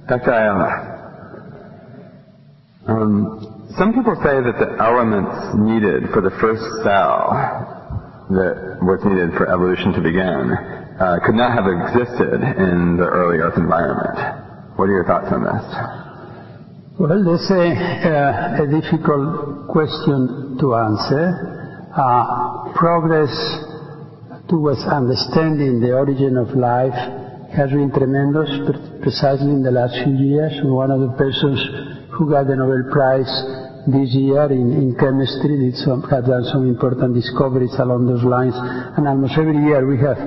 Dr. Ayala, some people say that the elements needed for the first cell that was needed for evolution to begin could not have existed in the early Earth environment. What are your thoughts on this? Well, that's a difficult question to answer. Progress towards understanding the origin of life has been tremendous, precisely in the last few years. One of the persons who got the Nobel Prize this year in chemistry have done some important discoveries along those lines, and almost every year we have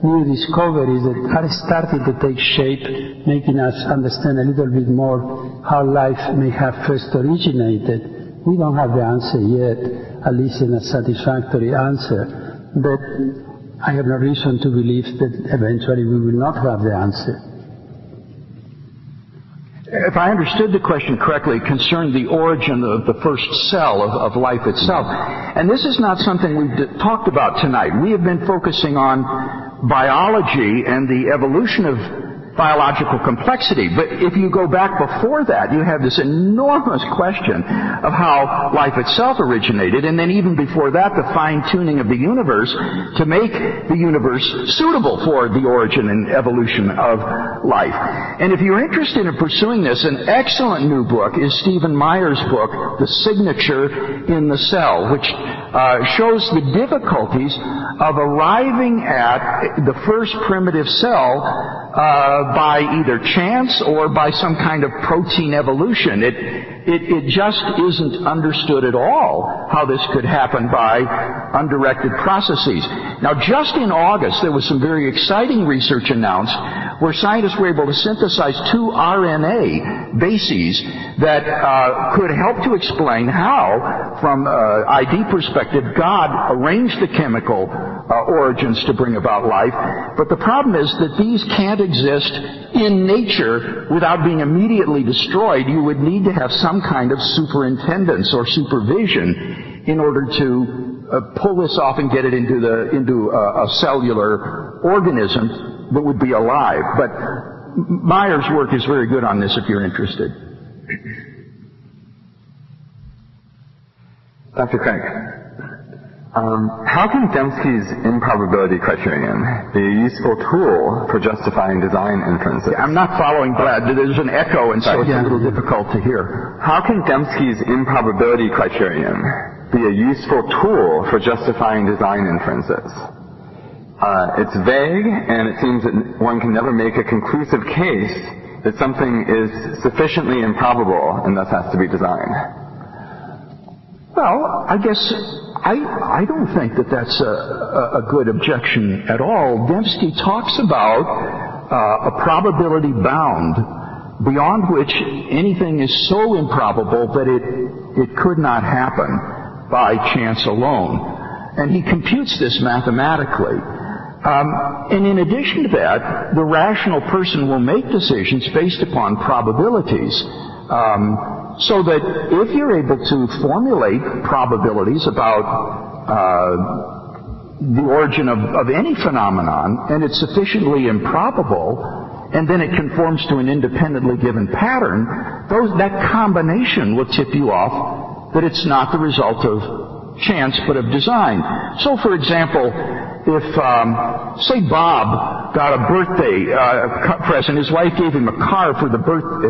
new discoveries that are starting to take shape, making us understand a little bit more how life may have first originated. We don't have the answer yet, at least in a satisfactory answer, but I have no reason to believe that eventually we will not have the answer. If I understood the question correctly, it concerned the origin of the first cell of life itself. And this is not something we've talked about tonight. We have been focusing on biology and the evolution of biological complexity. But if you go back before that, you have this enormous question of how life itself originated, and then even before that, the fine-tuning of the universe to make the universe suitable for the origin and evolution of life. And if you're interested in pursuing this, an excellent new book is Stephen Meyer's book, The Signature in the Cell, which shows the difficulties of arriving at the first primitive cell by either chance or by some kind of protein evolution. It just isn't understood at all how this could happen by undirected processes. Now, just in August, there was some very exciting research announced where scientists were able to synthesize 2 RNA bases that could help to explain how, from ID perspective, God arranged the chemical origins to bring about life. But the problem is that these can't exist in nature without being immediately destroyed. You would need to have some kind of superintendence or supervision in order to pull this off and get it into a cellular organism that would be alive. But Meyer's work is very good on this if you're interested. Dr. Craig, how can Dembski's improbability criterion be a useful tool for justifying design inferences? I'm not following Brad. There's an echo, and so it's a little difficult to hear. How can Dembski's improbability criterion be a useful tool for justifying design inferences? It's vague, and it seems that one can never make a conclusive case that something is sufficiently improbable and thus has to be designed. Well, I guess I don't think that that's a good objection at all. Dembski talks about a probability bound beyond which anything is so improbable that it could not happen by chance alone. And he computes this mathematically. And in addition to that, the rational person will make decisions based upon probabilities. So that if you're able to formulate probabilities about the origin of any phenomenon, and it's sufficiently improbable, and then it conforms to an independently given pattern, that combination will tip you off that it's not the result of chance but of design. So, for example, if, say, Bob got a birthday present, his wife gave him a car for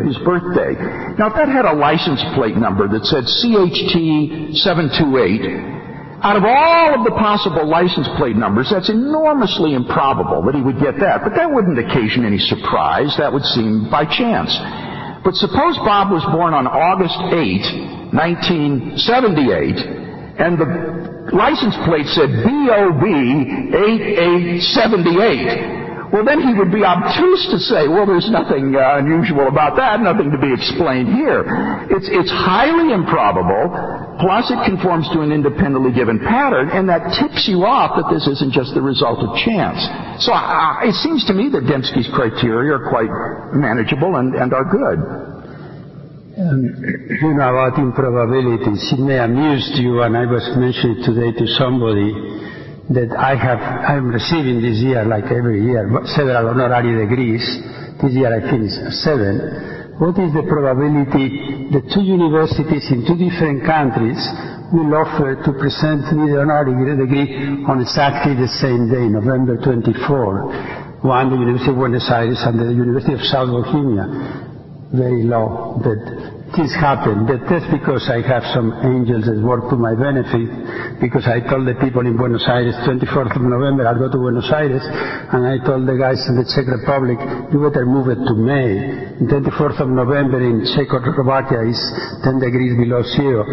his birthday. Now, if that had a license plate number that said CHT 728, out of all of the possible license plate numbers, that's enormously improbable that he would get that. But that wouldn't occasion any surprise. That would seem by chance. But suppose Bob was born on August 8, 1978, and the license plate said BOB 8878. Well, then he would be obtuse to say, well, there's nothing unusual about that, nothing to be explained here. It's highly improbable, plus it conforms to an independently given pattern, and that tips you off that this isn't just the result of chance. So it seems to me that Dembski's criteria are quite manageable and are good. You know about improbabilities. It may amuse you, and I was mentioning today to somebody that I'm receiving this year, like every year, several honorary degrees This year I finished 7. What is the probability that 2 universities in 2 different countries will offer to present me the honorary degree on exactly the same day, November 24? One, the University of Buenos Aires, and the University of South Bohemia. Very low, but things happen. But that's because I have some angels that work to my benefit, because I told the people in Buenos Aires, 24th of November, I'll go to Buenos Aires, and I told the guys in the Czech Republic, you better move it to May. 24th of November in Czechoslovakia is 10 degrees below zero.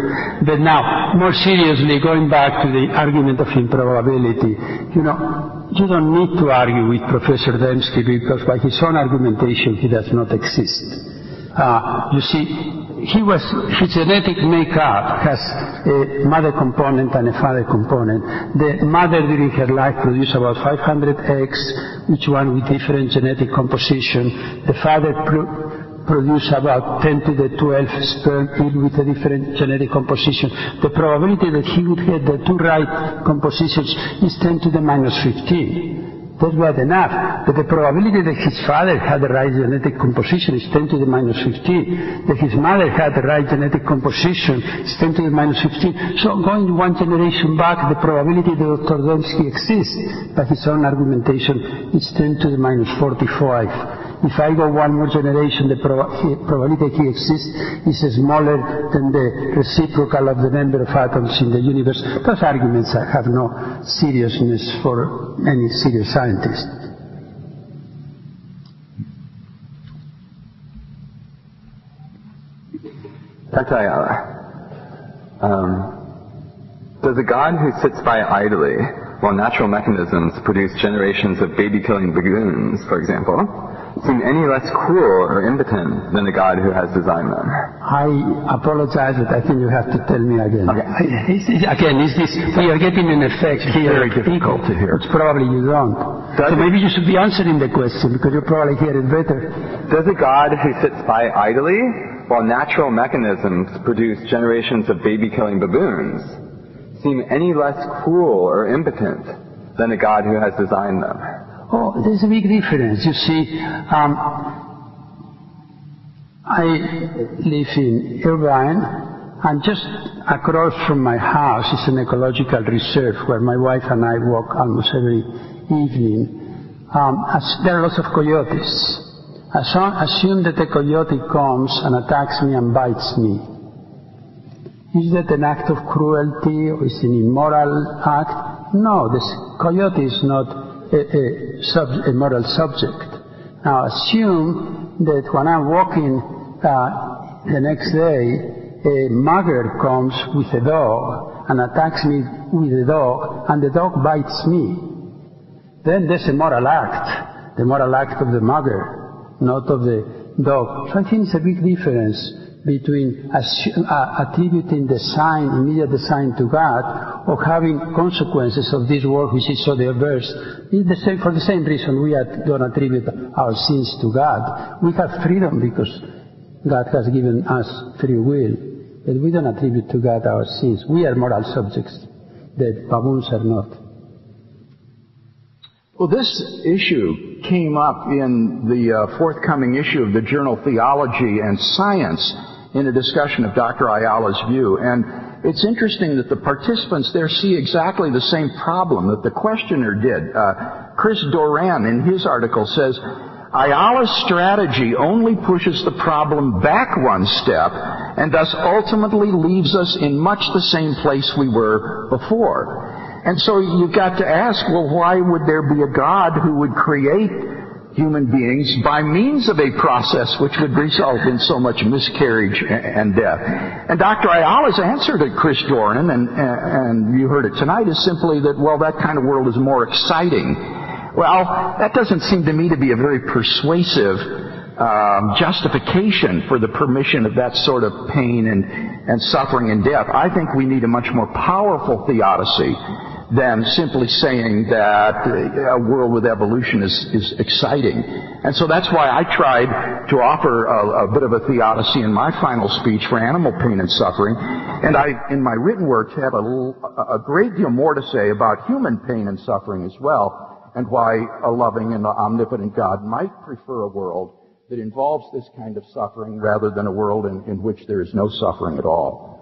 But now, more seriously, going back to the argument of improbability, you know, you don't need to argue with Professor Dembski, because by his own argumentation, he does not exist. You see, his genetic makeup has a mother component and a father component. The mother during her life produced about 500 eggs, each one with different genetic composition. The father produced about 10 to the 12 sperm, each with a different genetic composition. The probability that he would get the 2 right compositions is 10 to the minus 15. That's bad enough. But the probability that his father had the right genetic composition is 10 to the minus 15. That his mother had the right genetic composition is 10 to the minus 15. So going 1 generation back, the probability that Dr. Dembski exists, by his own argumentation, is 10 to the minus 45. If I go 1 more generation, the probability that he exists is smaller than the reciprocal of the number of atoms in the universe. Those arguments have no seriousness for any serious scientist. Dr. Ayala, does a God who sits by idly while natural mechanisms produce generations of baby-killing baboons, for example, seem any less cruel or impotent than the God who has designed them? I apologize, but I think you have to tell me again. Okay. Again, we are getting an effect here. Very difficult to hear. Which probably you don't. So maybe you should be answering the question, because you probably hear it better. Does a God who sits by idly while natural mechanisms produce generations of baby-killing baboons seem any less cruel or impotent than the God who has designed them? Oh, there's a big difference. You see, I live in Irvine, and just across from my house is an ecological reserve where my wife and I walk almost every evening. There are lots of coyotes. Assume that a coyote comes and attacks me and bites me. Is that an act of cruelty, or is it an immoral act? No, the coyote is not a moral subject. Now assume that when I'm walking the next day, a mugger comes with a dog and attacks me with a dog, and the dog bites me. Then there's a moral act, the moral act of the mugger, not of the dog. So I think it's a big difference between attributing the sign, immediate design to God, or having consequences of this work which is so diverse. It's the same, for the same reason we don't attribute our sins to God. We have freedom because God has given us free will, but we don't attribute to God our sins. We are moral subjects that baboons are not. Well, this issue came up in the forthcoming issue of the journal Theology and Science in a discussion of Dr. Ayala's view. And it's interesting that the participants there see exactly the same problem that the questioner did. Chris Doran, in his article, says, Ayala's strategy only pushes the problem back 1 step and thus ultimately leaves us in much the same place we were before. And so you've got to ask, well, why would there be a God who would create human beings by means of a process which would result in so much miscarriage and death? And Dr. Ayala's answer to Chris Doran, and you heard it tonight, is simply that, well, that kind of world is more exciting. Well, that doesn't seem to me to be a very persuasive justification for the permission of that sort of pain and suffering and death. I think we need a much more powerful theodicy than simply saying that a world with evolution is exciting. And so that's why I tried to offer a bit of a theodicy in my final speech for animal pain and suffering. And I, in my written works, have a great deal more to say about human pain and suffering as well. and why a loving and omnipotent God might prefer a world that involves this kind of suffering rather than a world in which there is no suffering at all.